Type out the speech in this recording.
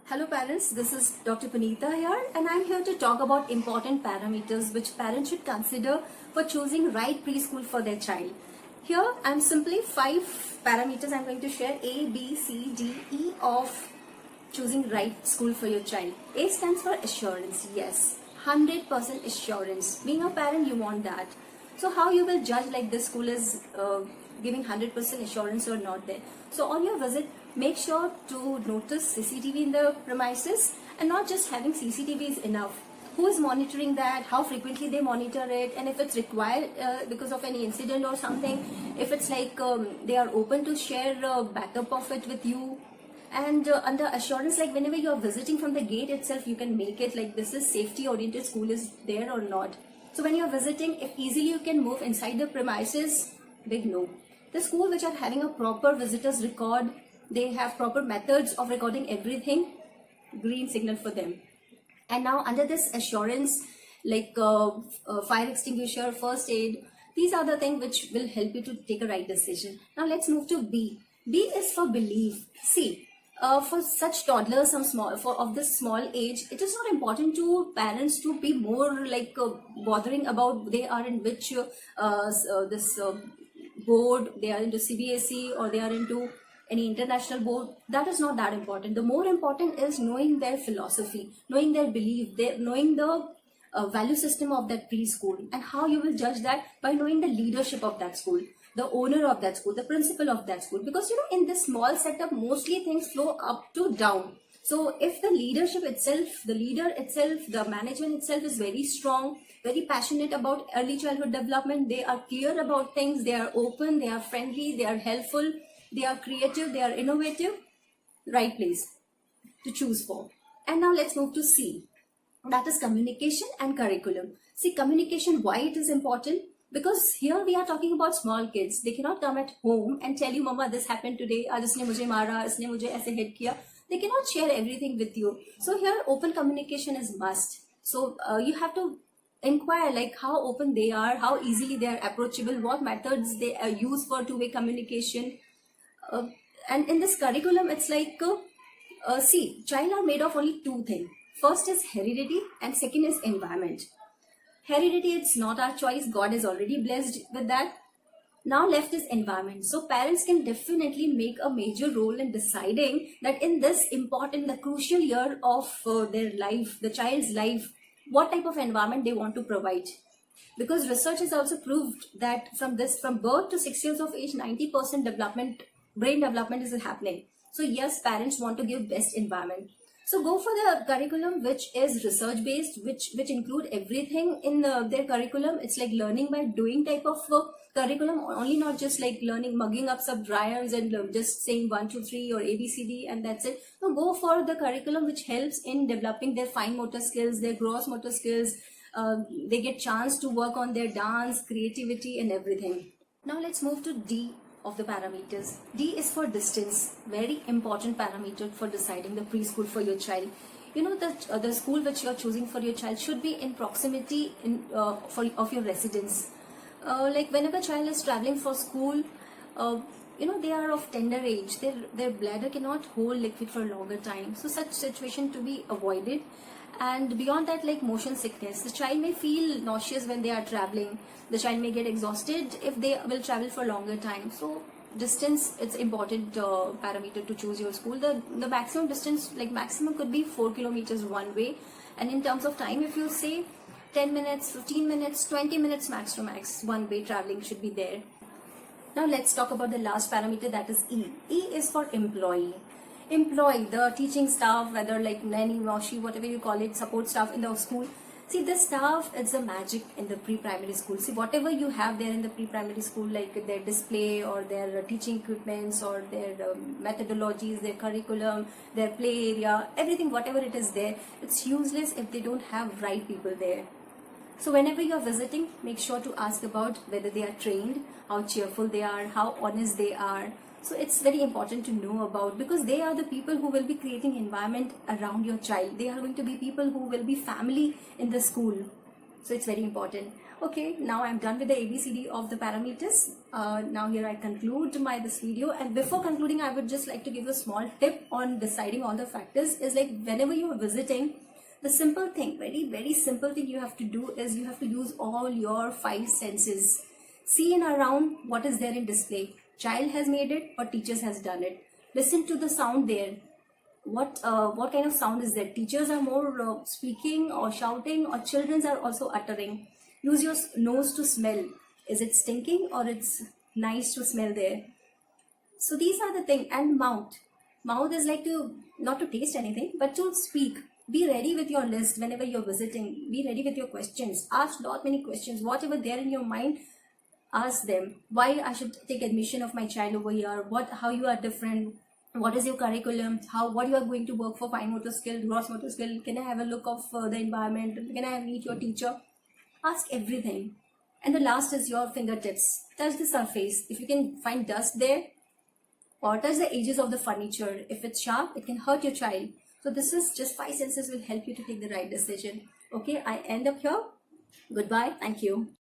Hello parents, this is Dr. Puneeta here and I'm here to talk about important parameters which parents should consider for choosing right preschool for their child. Here I'm simply 5 parameters I'm going to share: A, B, C, D, E of choosing right school for your child. A stands for assurance. Yes, 100% assurance. Being a parent, you want that. So how you will judge like this school is giving 100% assurance or not there? So on your visit, make sure to notice CCTV in the premises, and not just having CCTV is enough. Who is monitoring that, how frequently they monitor it, and if it's required because of any incident or something, if it's like they are open to share backup of it with you. And under assurance, like whenever you are visiting from the gate itself, you can make it like this is safety oriented school is there or not. So when you are visiting, if easily you can move inside the premises, big no. The school which are having a proper visitors record, they have proper methods of recording everything, green signal for them. And now under this assurance, like fire extinguisher, first aid, these are the things which will help you to take a right decision. Now let's move to B. B is for belief. See, for such toddlers, of this small age, it is not important to parents to be more like bothering about they are in which this board, they are into CBSE or they are into any international board. That is not that important. The more important is knowing their philosophy, knowing their belief, knowing the value system of that preschool. And how you will judge that? By knowing the leadership of that school, the owner of that school, the principal of that school. Because in this small setup, mostly things flow up to down. So if the leadership itself, the leader itself, the management itself is very strong, very passionate about early childhood development, they are clear about things, they are open, they are friendly, they are helpful, they are creative, they are innovative, right place to choose for. And now let's move to C. That is communication and curriculum. See, communication, why it is important? Because here we are talking about small kids. They cannot come at home and tell you, Mama, this happened today, aaj isne mujhe mara, isne mujhe aise hit kiya. They cannot share everything with you. So here open communication is must. So you have to inquire like how open they are, how easily they are approachable, what methods they use for two-way communication. And in this curriculum, it's like, see, child are made of only two things. First is heredity and second is environment. Heredity, it's not our choice. God is already blessed with that. Now left is environment. So parents can definitely make a major role in deciding that in this important, the crucial year of their life, the child's life, what type of environment they want to provide. Because research has also proved that from birth to 6 years of age, 90% brain development is happening. So yes, parents want to give best environment. So go for the curriculum which is research based, which include everything in their curriculum. It's like learning by doing type of curriculum, only not just like learning, mugging up some rhymes and just saying 1, 2, 3 or ABCD and that's it. No, go for the curriculum which helps in developing their fine motor skills, their gross motor skills. They get chance to work on their dance, creativity and everything. Now let's move to D of the parameters. D is for distance, very important parameter for deciding the preschool for your child. That the school which you are choosing for your child should be in proximity of your residence. Like whenever child is traveling for school, they are of tender age, their bladder cannot hold liquid for a longer time, so such situation to be avoided. And beyond that, like motion sickness, the child may feel nauseous when they are traveling, the child may get exhausted if they will travel for longer time. So distance, it's important parameter to choose your school. The maximum distance, like maximum could be 4 kilometers one way, and in terms of time, if you say 10 minutes, 15 minutes, 20 minutes max to max, one way traveling should be there. Now let's talk about the last parameter, that is E. E is for employee. Employee, the teaching staff, whether like nanny, moshi, whatever you call it, support staff in the school. See, the staff, it's the magic in the pre-primary school. See, whatever you have there in the pre-primary school, like their display or their teaching equipments or their methodologies, their curriculum, their play area, everything, whatever it is there, it's useless if they don't have right people there. So whenever you are visiting, make sure to ask about whether they are trained, how cheerful they are, how honest they are. So it's very important to know about, because they are the people who will be creating environment around your child. They are going to be people who will be family in the school. So it's very important. Okay, now I'm done with the ABCD of the parameters. Now here I conclude this video, and before concluding I would just like to give a small tip on deciding all the factors. Is like whenever you are visiting, the simple thing, very simple thing you have to do is you have to use all your 5 senses. See in around what is there in display. Child has made it or teachers has done it. Listen to the sound there. What kind of sound is there? Teachers are more speaking or shouting, or children are also uttering. Use your nose to smell. Is it stinking or it's nice to smell there? So these are the thing. And mouth is like to not to taste anything but to speak. Be ready with your list whenever you're visiting. Be ready with your questions. Ask lot many questions. Whatever there in your mind, ask them. Why I should take admission of my child over here? How you are different? What is your curriculum? What you are going to work for? Fine motor skill, gross motor skill? Can I have a look of the environment? Can I meet your teacher? Ask everything. And the last is your fingertips. Touch the surface. If you can find dust there, or touch the edges of the furniture. If it's sharp, it can hurt your child. So this is just 5 senses will help you to take the right decision. Okay, I end up here. Goodbye. Thank you.